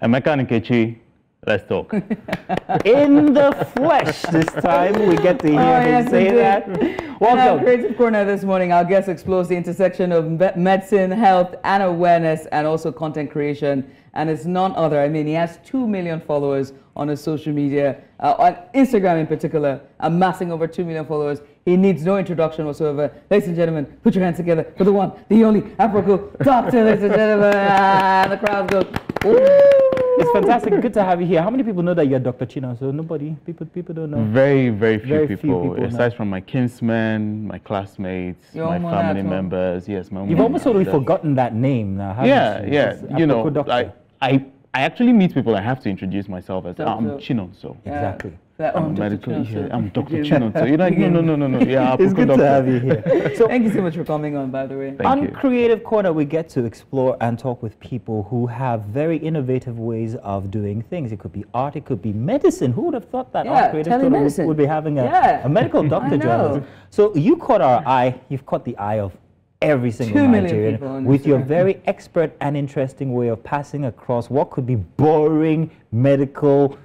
Emeka and Nkechi, let's talk. In the flesh this time, we get to hear him say that. Welcome. In our Creative Corner this morning, our guest explores the intersection of medicine, health, and awareness, and also content creation. And it's none other. I mean, he has 2 million followers on his social media, on Instagram in particular, amassing over 2 million followers. He needs no introduction whatsoever. Ladies and gentlemen, put your hands together for the one, the only Aproko Doctor, ladies and gentlemen. And the crowd goes, ooh. It's fantastic. Good to have you here. How many people know that you're Dr. Chinonso? Nobody. People don't know. Very few people. Aside from my kinsmen, my classmates, my family members. Yes, my You've almost totally forgotten that name now, haven't you? Yeah. You know, I actually meet people. I have to introduce myself as I'm Chinonso. Exactly. I'm medical. I'm Dr. Chinonso. You're like, no. Yeah, it's good to have you here. So thank you so much for coming on, by the way. On Creative Corner, we get to explore and talk with people who have very innovative ways of doing things. It could be art, it could be medicine. Who would have thought that on Creative Corner would be having a medical doctor join us? So you caught our eye. You've caught the eye of every single Nigerian with your very expert and interesting way of passing across what could be boring medical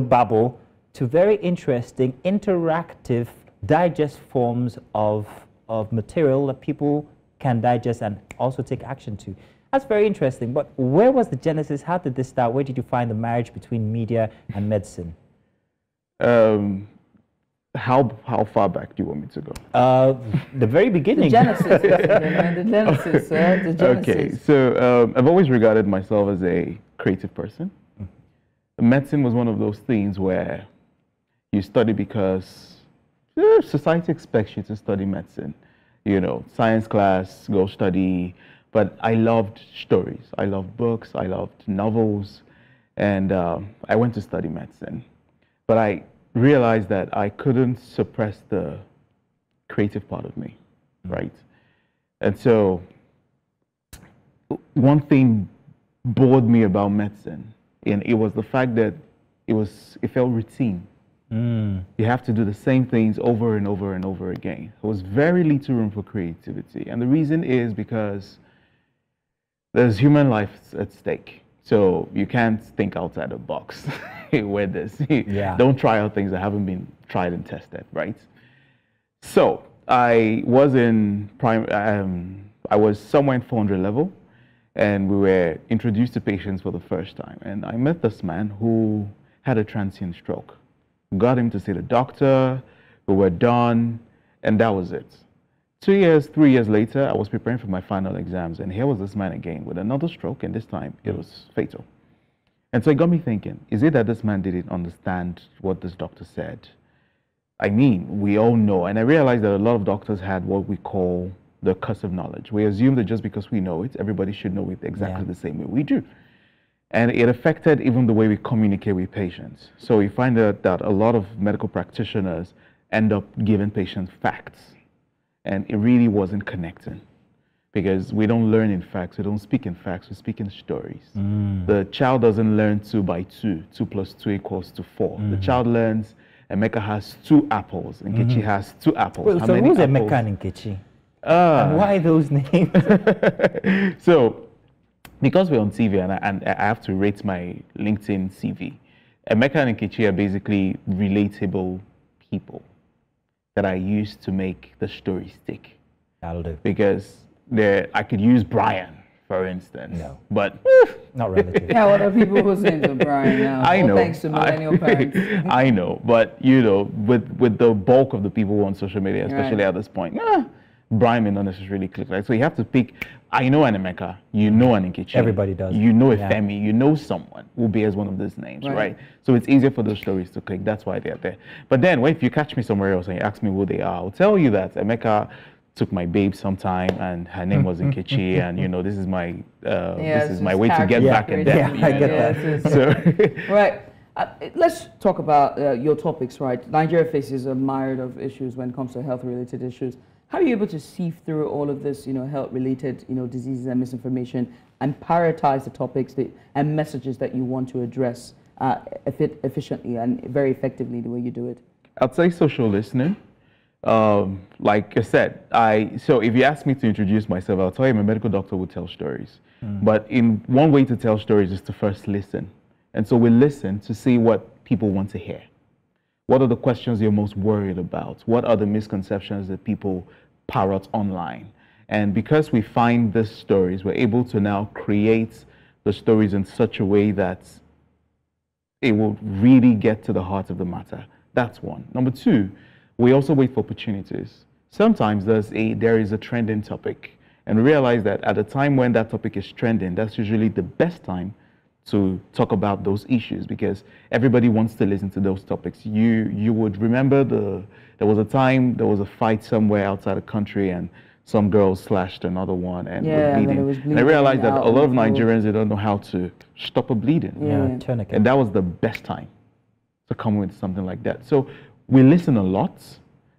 babble to very interesting, interactive, digest forms of material that people can digest and also take action to. That's very interesting. But where was the genesis? How did this start? Where did you find the marriage between media and medicine? How far back do you want me to go? The very beginning. The genesis. The genesis. Okay, so I've always regarded myself as a creative person. Medicine was one of those things where you study because society expects you to study medicine. You know, science class, go study. But I loved stories. I loved books. I loved novels. And I went to study medicine. But I realized that I couldn't suppress the creative part of me, right? And so one thing bored me about medicine, and it was the fact that it felt routine. You have to do the same things over and over and over again. There was very little room for creativity. And the reason is because there's human life at stake. So you can't think outside the box with this. Don't try out things that haven't been tried and tested, right? So I was I was somewhere in 400 level, and we were introduced to patients for the first time. And I met this man who had a transient stroke. Got him to see the doctor, we were done, and that was it. 3 years later, I was preparing for my final exams, and here was this man again with another stroke, and this time it was fatal. And so it got me thinking, is it that this man didn't understand what this doctor said? I mean, we all know, and I realized that a lot of doctors had what we call the curse of knowledge. We assume that just because we know it, everybody should know it exactly the same way we do. And it affected even the way we communicate with patients. So we find that a lot of medical practitioners end up giving patients facts. And it really wasn't connecting. Because we don't learn in facts, we don't speak in facts, we speak in stories. The child doesn't learn 2 by 2, 2 plus 2 equals to 4. The child learns Emeka has 2 apples, and Nkechi has 2 apples. Well, so who's Emeka and Nkechi? And why those names? So, because we're on TV and I have to rate my LinkedIn CV, Emeka and Nkechi are basically relatable people that I use to make the story stick. That'll do. Because I could use Brian, for instance. No. But not relative. Yeah, what are people whose names are Brian now? I know. Thanks to millennial parents. I know. But, you know, with the bulk of the people on social media, especially at this point, Brian may not necessarily click, right? So you have to pick, I know an Emeka, you know an Nkechi. Everybody does. You know a Femi, you know someone who bears one of those names, right? So it's easier for those stories to click. That's why they're there. But then, if you catch me somewhere else and you ask me who they are, I'll tell you that Emeka took my babe sometime, and her name was Nkechi, and you know this is my way to get back at them. Yeah, I get that. So right. Let's talk about your topics, right? Nigeria faces a myriad of issues when it comes to health-related issues. How are you able to sift through all of this, health-related, diseases and misinformation, and prioritize the topics and messages that you want to address efficiently and very effectively the way you do it? I'd say social listening. Like I said, so if you ask me to introduce myself, I'll tell you I'm a medical doctor who tells stories. But in one way to tell stories is to first listen. And so we listen to see what people want to hear. What are the questions you're most worried about? What are the misconceptions that people parrot online? And because we find these stories, we're able to now create the stories in such a way that it will really get to the heart of the matter. That's one. Number two, we also wait for opportunities. Sometimes there is a trending topic, and we realize that at the time when that topic is trending, that's usually the best time to talk about those issues because everybody wants to listen to those topics. You would remember there was a time there was a fight somewhere outside the country and some girl slashed another one and was bleeding. And I realized that a lot of Nigerians, they don't know how to stop a bleeding. And that was the best time to come with something like that. So we listen a lot.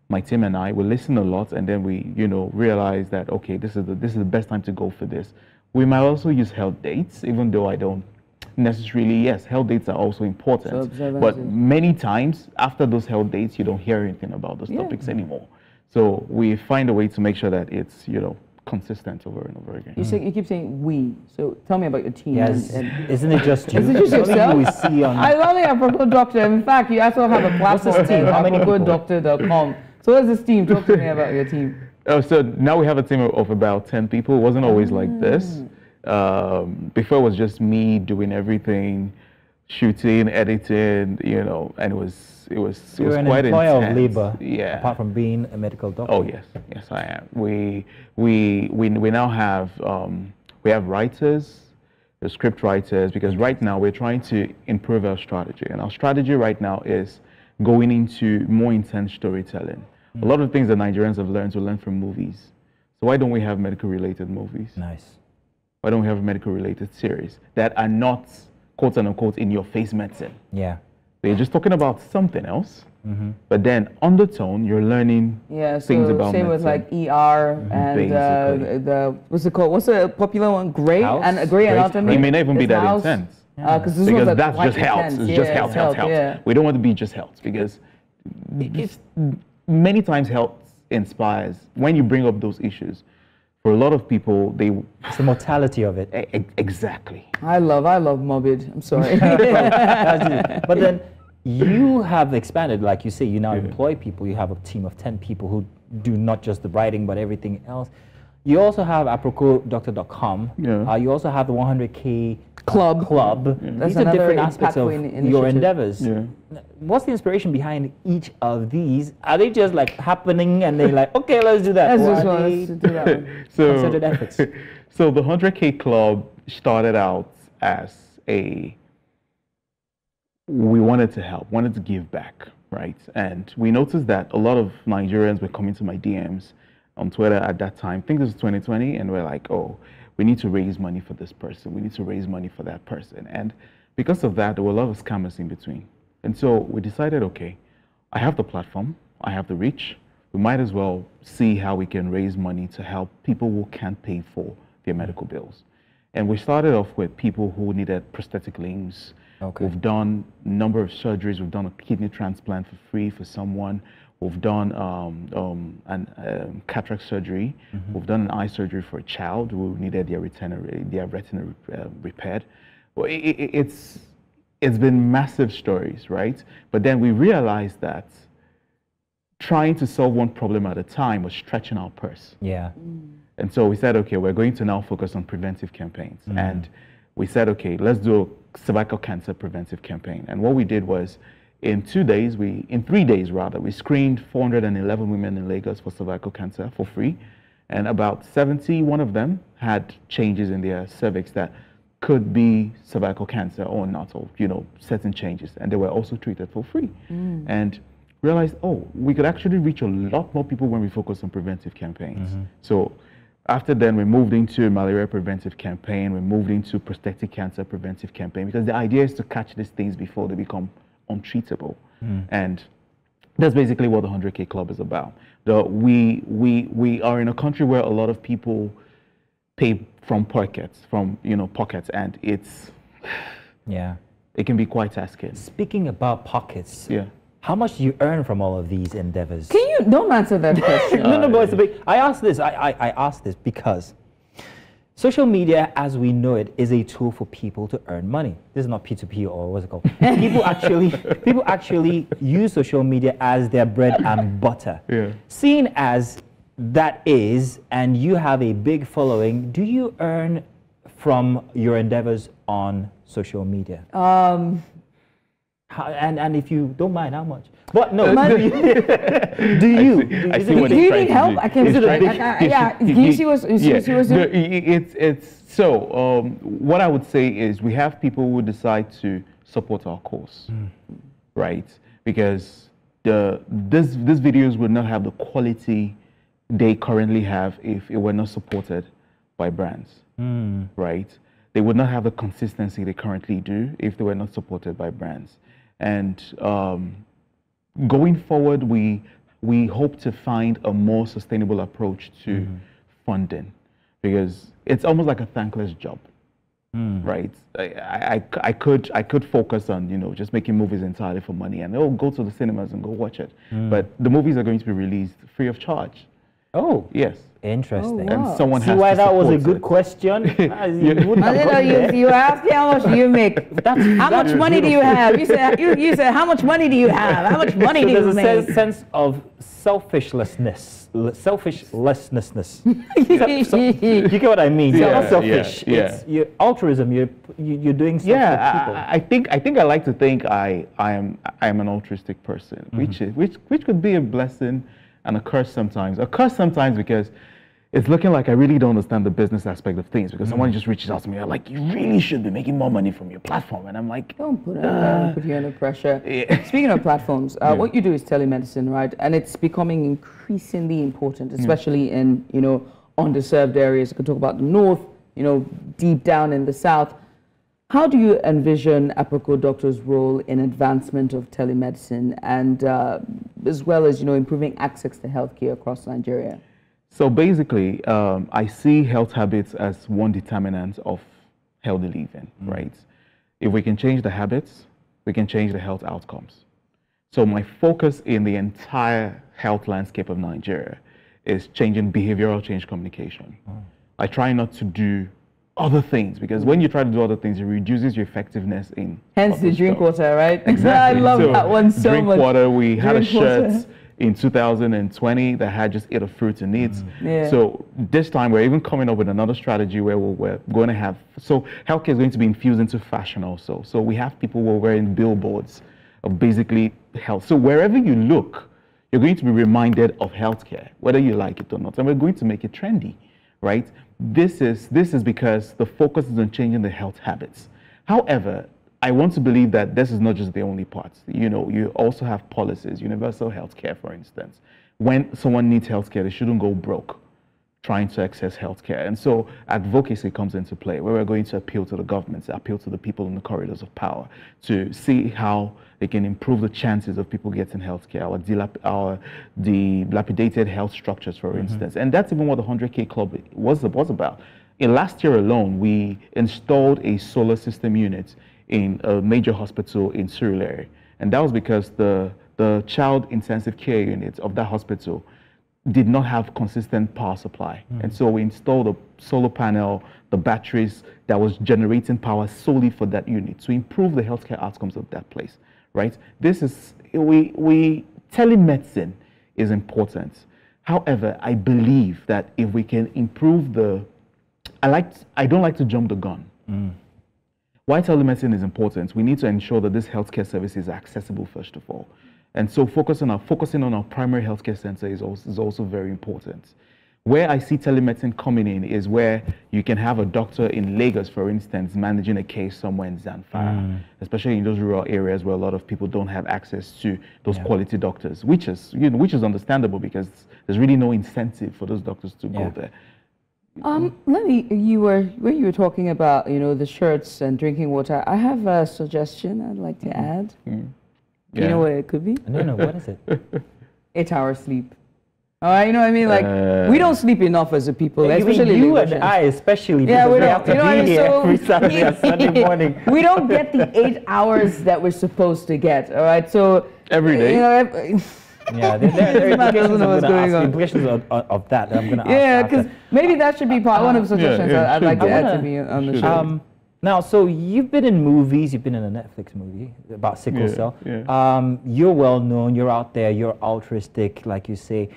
My team and I will listen a lot, and then we, realize that okay, this is the best time to go for this. We might also use health dates, even though I don't necessarily. Yes, health dates are also important, but many times after those health dates, you don't hear anything about those topics anymore. So we find a way to make sure that it's consistent over and over again. You keep saying we. So tell me about your team. Yes, isn't it just you? Is it just yourself? I love the Aproko Doctor. In fact, you also have a platform team. AprokoDoctor.com. So what's this team? Talk to me about your team. Oh, so now we have a team of about 10 people. It wasn't always like this. Before it was just me doing everything, shooting, editing, and it was You're an quite employer intense. Of labor, yeah. Apart from being a medical doctor. Oh yes, I am. We now have we have writers, the script writers, because right now we're trying to improve our strategy, and our strategy right now is going into more intense storytelling. A lot of things that Nigerians have learned to learn from movies. So why don't we have medical-related movies? Nice. Why don't we have a medical-related series that are not quote unquote in your face medicine? Yeah. They're just talking about something else, but then undertone, you're learning things about same medicine. with like ER and the what's it called? What's a popular one? Grey and Grey Anatomy. It may not even be that intense. Because that's just health. It's just health. Yeah. We don't want to be just health because many times health inspires. When you bring up those issues, for a lot of people, it's the mortality of it. Exactly. I love morbid. I'm sorry. But then you have expanded, like you say, you now employ people. You have a team of 10 people who do not just the writing, but everything else. You also have AprokoDoctor.com. Yeah. You also have the 100K Club. These are different aspects of your endeavors. Yeah. What's the inspiration behind each of these? Are they just like happening and they're like, okay, let's do that? Let's do that. Concerted efforts. So the 100K Club started out as we wanted to help, wanted to give back, right? And we noticed that a lot of Nigerians were coming to my DMs on Twitter at that time. I think this was 2020, and we're like, oh, we need to raise money for this person. We need to raise money for that person. And because of that, there were a lot of scammers in between. And so we decided, okay, I have the platform, I have the reach. We might as well see how we can raise money to help people who can't pay for their medical bills. And we started off with people who needed prosthetic limbs. Okay. We've done a number of surgeries. We've done a kidney transplant for free for someone. We've done cataract surgery. We've done an eye surgery for a child who needed their retina repaired. Well, it's been massive stories, right? But then we realized that trying to solve one problem at a time was stretching our purse. Yeah. And so we said, okay, we're going to now focus on preventive campaigns. And we said, okay, let's do a cervical cancer preventive campaign. And what we did was, in 3 days, we screened 411 women in Lagos for cervical cancer for free. And about 71 of them had changes in their cervix that could be cervical cancer or not, or certain changes. And they were also treated for free. And realized, oh, we could actually reach a lot more people when we focus on preventive campaigns. So after then, we moved into a malaria preventive campaign. We moved into prostate cancer preventive campaign, because the idea is to catch these things before they become untreatable. And that's basically what the 100K Club is about. We are in a country where a lot of people pay from pockets, and it can be quite tasking. Speaking about pockets, How much do you earn from all of these endeavors? Can you don't answer that question? No, but it's a big. I asked this. I asked this because social media, as we know it, is a tool for people to earn money. This is not P2P or what's it called? people actually use social media as their bread and butter. Yeah. Seeing as that is, and you have a big following, do you earn from your endeavors on social media? And if you don't mind, how much? But no, do you? Do you need help? I can. Yeah. Do you see what? It's so. What I would say is we have people who decide to support our cause, right? Because these videos would not have the quality they currently have if it were not supported by brands, right? They would not have the consistency they currently do if they were not supported by brands. And going forward, we hope to find a more sustainable approach to funding, because it's almost like a thankless job, right? I could focus on just making movies entirely for money and go to the cinemas and go watch it, but the movies are going to be released free of charge. Oh yes. Interesting. Oh, wow. And someone has why to that was a good question? You asked how much do you make? How much money do you have? You said how much money do you have? How much money do you make? There's a sense of selfishlessness. You get what I mean? Yeah, selfish. Yeah. It's altruism. You're doing something for people. I think I like to think I am an altruistic person, which could be a blessing and a curse sometimes. A curse sometimes because it's looking like I really don't understand the business aspect of things, because someone just reaches out to me, they're like, you really should be making more money from your platform. And I'm like, don't put you under pressure. Yeah. Speaking of platforms, what you do is telemedicine, right? And it's becoming increasingly important, especially in, underserved areas. You can talk about the north, deep down in the south. How do you envision Aproko Doctor's role in advancement of telemedicine and as well as, improving access to healthcare across Nigeria? So basically, I see health habits as one determinant of healthy living, right? If we can change the habits, we can change the health outcomes. So my focus in the entire health landscape of Nigeria is changing behavioral change communication. I try not to do other things, because when you try to do other things, it reduces your effectiveness in hence the drink water, right? Exactly. I love that one so drink much. Drink water. We had a shirt in 2020 that had just eat a fruit and eat. So this time we're even coming up with another strategy where we're going to have, so healthcare is going to be infused into fashion also. So we have people who are wearing billboards of basically health. So wherever you look, you're going to be reminded of healthcare, whether you like it or not. And we're going to make it trendy, right? This is because the focus is on changing the health habits. However, I want to believe that this is not just the only part. You also have policies, universal health care, for instance. When someone needs health care, they shouldn't go broke trying to access health care. And so advocacy comes into play, where we're going to appeal to the governments, appeal to the people in the corridors of power to see how they can improve the chances of people getting health care, our dilapidated health structures, for instance. And that's even what the 100K Club was about. In last year alone, we installed a solar system unit in a major hospital in Surulere. And that was because the child intensive care unit of that hospital did not have consistent power supply. And so we installed a solar panel, the batteries that was generating power solely for that unit to improve the healthcare outcomes of that place, right? Telemedicine is important. However, I believe that if we can improve I don't like to jump the gun. Why telemedicine is important, we need to ensure that this healthcare service is accessible first of all. And so focusing on our primary healthcare center is also very important. Where I see telemedicine coming in is where you can have a doctor in Lagos, for instance, managing a case somewhere in Zamfara, especially in those rural areas where a lot of people don't have access to those quality doctors, which is understandable because there's really no incentive for those doctors to go there. When you were talking about the shirts and drinking water, I have a suggestion I'd like to add. Do you know what it could be? No, what is it? 8 hours sleep. All right, you know what I mean? Like, we don't sleep enough as a people, especially you and I, especially. Yeah, we have to be here every Saturday and Sunday morning. We don't get the 8 hours that we're supposed to get. All right, so every day. You know, yeah, there are implications of that I'm going to ask. Yeah, because maybe that should be one of the suggestions I'd like to add to be on the show. Now, so you've been in movies, you've been in a Netflix movie about sickle cell. Yeah. You're well known, you're out there, you're altruistic, like you say.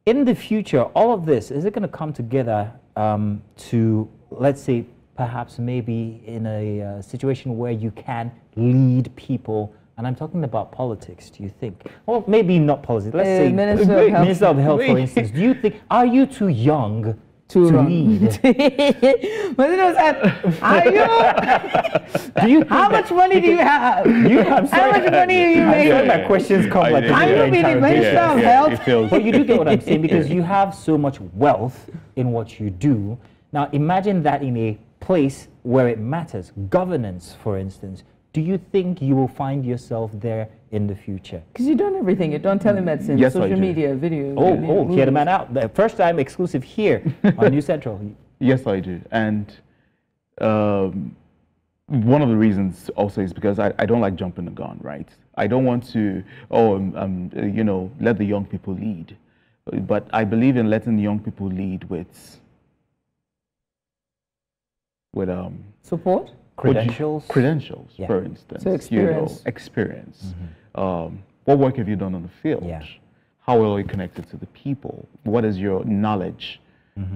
In the future, all of this, is it going to come together to, let's say, perhaps maybe in a situation where you can lead people? And I'm talking about politics, do you think? Well, maybe not politics. Let's say Minister of Health, for instance. Do you think, are you too young to lead? Mazino said, are you? Do you how much money do you have? How much money do you make? My questions come like I'm going to be the Minister of Health. But you do get what I'm saying, because you have so much wealth in what you do. Now, imagine that in a place where it matters. Governance, for instance. Do you think you will find yourself there in the future? Because you've done everything. You've done telemedicine, social media, video. Hear the man out. The first time exclusive here on New Central. Yes, I do. And one of the reasons also is because I don't like jumping the gun, right? I don't want to, you know, let the young people lead. But I believe in letting the young people lead with support? Credentials, for instance. So experience. You know, experience. What work have you done on the field? Yeah. How well are you connected to the people? What is your knowledge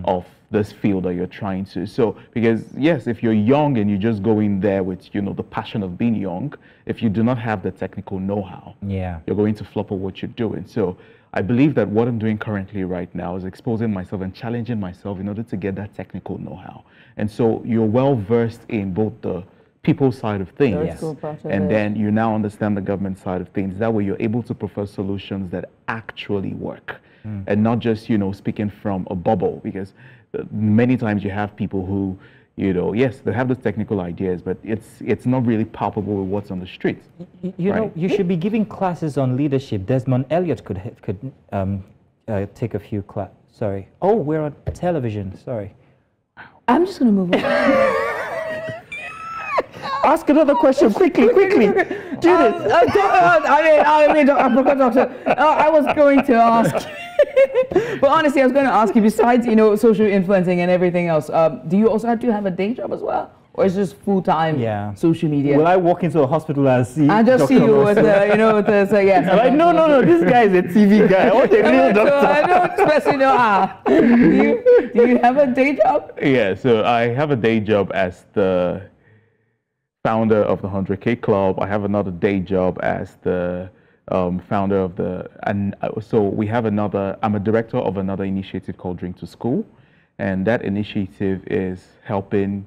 of this field that you're trying to? So, because yes, if you're young and you just go in there with, you know, the passion of being young, if you do not have the technical know-how, you're going to flop at what you're doing. So I believe that what I'm doing currently right now is exposing myself and challenging myself in order to get that technical know-how. And so you're well versed in both the people side of things, and then you now understand the government side of things. That way you're able to propose solutions that actually work, and not just, you know, speaking from a bubble, because many times you have people who, you know, yes, they have those technical ideas, but it's not really palpable with what's on the streets. You know, you should be giving classes on leadership. Desmond Elliott could take a few classes. Sorry. Oh, we're on television. Sorry. I'm just going to move on. Ask another question quickly. Judith. Aproko Doctor. I was going to ask. But honestly, I was going to ask you, besides, you know, social influencing and everything else, do you also have to have a day job as well? Or is it just full-time social media? Will I walk into a hospital and see just see you with, you know, with the, yes. Like, no, this guy is a TV guy. I want a real doctor. I don't especially know, do you have a day job? Yeah, so I have a day job as the founder of the 100K Club. I have another day job as the founder of the, and so we have another, I'm a director of another initiative called Drink to School. And that initiative is helping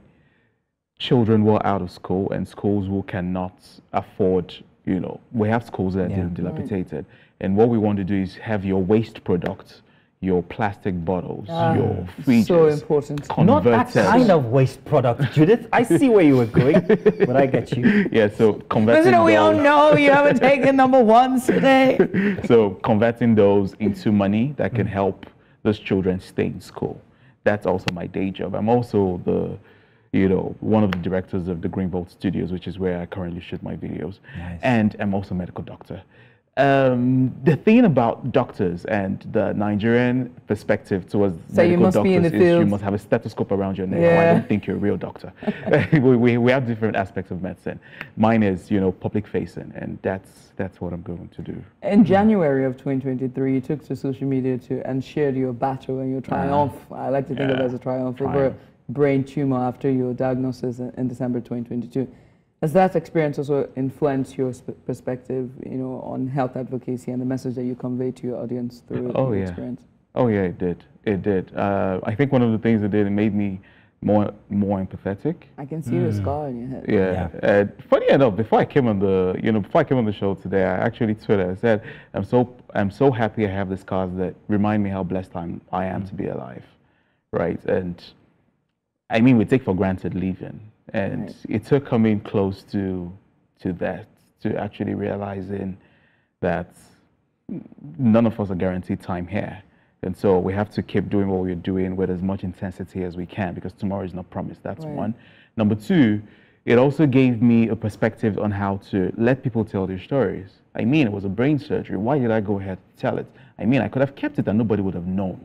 children who are out of school and schools who cannot afford, you know, we have schools that are dilapidated. And what we want to do is have your waste products, your plastic bottles, your fridges. So important. Not that kind of waste product, Judith. I see where you were going, but I get you. Yeah, so converting those. We all know you haven't taken number ones today. So converting those into money that can help those children stay in school. That's also my day job. I'm also the, you know, one of the directors of the Greenvolt Studios, which is where I currently shoot my videos. Nice. And I'm also a medical doctor. The thing about doctors and the Nigerian perspective towards medical doctors is you must have a stethoscope around your neck. Yeah. I don't think you're a real doctor. we have different aspects of medicine. Mine is, you know, public facing, and that's what I'm going to do. In January of 2023, you took to social media and shared your battle and your triumph. I like to think of it as a triumph over brain tumor after your diagnosis in December 2022. Has that experience also influenced your perspective, you know, on health advocacy and the message that you convey to your audience through your experience? Oh yeah, it did. It did. I think one of the things it did, it made me more empathetic. I can see the scar in your head. Yeah. Funny enough, before I came on the show today, I actually tweeted. I said, I'm so happy I have the scars that remind me how blessed I am to be alive, right? And I mean, we take for granted living. And it took coming close to that, to actually realizing that none of us are guaranteed time here. And so we have to keep doing what we're doing with as much intensity as we can, because tomorrow is not promised. That's one. Number two, it also gave me a perspective on how to let people tell their stories. I mean, it was a brain surgery. Why did I go ahead and tell it? I mean, I could have kept it and nobody would have known,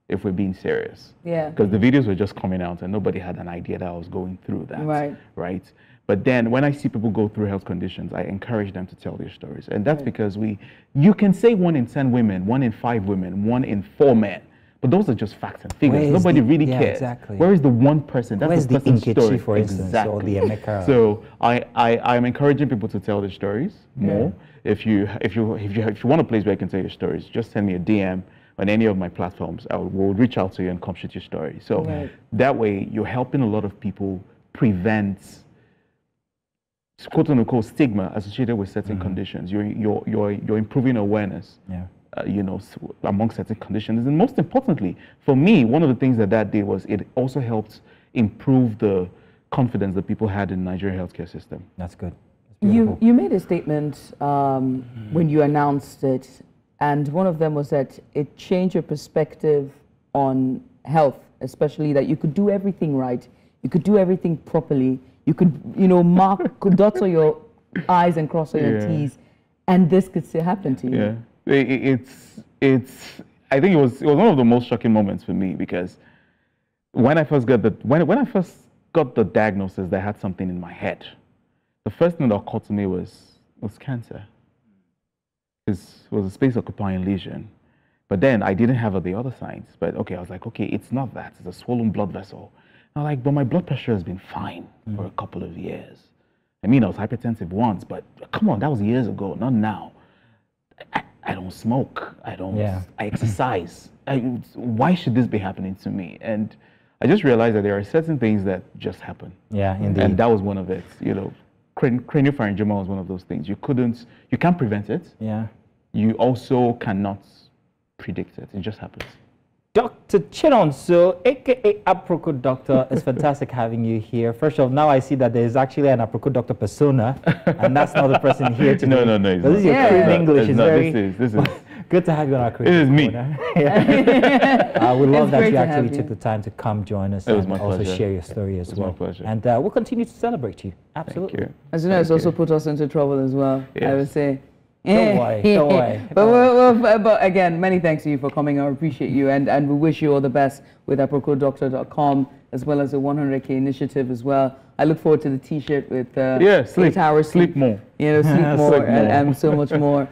if we're being serious. Yeah. Because the videos were just coming out and nobody had an idea that I was going through that. Right. Right. But then when I see people go through health conditions, I encourage them to tell their stories. And that's because you can say 1 in 10 women, 1 in 5 women, 1 in 4 men. But those are just facts and figures. Nobody really cares. Exactly. Where is the one person? That's Where's the person's story. For instance, or the Emeka? So I'm encouraging people to tell their stories more. If you want a place where I can tell your stories, just send me a DM on any of my platforms. We'll reach out to you and come shoot your story. So that way, you're helping a lot of people prevent quote unquote stigma associated with certain conditions. You're improving awareness. Among certain conditions. And most importantly, for me, one of the things that did was it also helped improve the confidence that people had in the Nigerian healthcare system. That's good. You made a statement when you announced it, and one of them was that it changed your perspective on health, especially that you could do everything right, you could do everything properly, you could, mark, dots on your I's and cross on your T's, and this could still happen to you. Yeah. I think it was one of the most shocking moments for me, because when I first got the diagnosis that I had something in my head, the first thing that occurred to me was cancer. It was a space occupying lesion. But then I didn't have the other signs. But okay, I was like, okay, it's not that, it's a swollen blood vessel. And I'm like, but my blood pressure has been fine for a couple of years. I mean, I was hypertensive once, but come on, that was years ago, not now. I don't smoke. I exercise. Why should this be happening to me? And I just realized that there are certain things that just happen. Yeah, indeed. And that was one of it. Craniopharyngioma was one of those things. You can't prevent it. Yeah. You also cannot predict it. It just happens. Dr. Chinonso, aka Aproko Doctor, it's fantastic having you here. First of all, now I see that there's actually an Aproko Doctor persona, and that's not the person here today. No. This is your Korean English. It's very this is good to have you on our Korean. This is me. We love that you actually took the time to come join us and also pleasure. Share your story as well. My pleasure. And we'll continue to celebrate you. Absolutely. Thank you. As you know, it's also put us into trouble as well, yes. I would say. Don't worry. But again, many thanks to you for coming. I appreciate you, and we wish you all the best with AprokoDoctor.com, as well as the 100K initiative as well. I look forward to the T-shirt with 8 hours sleep more. Sleep more, and so much more.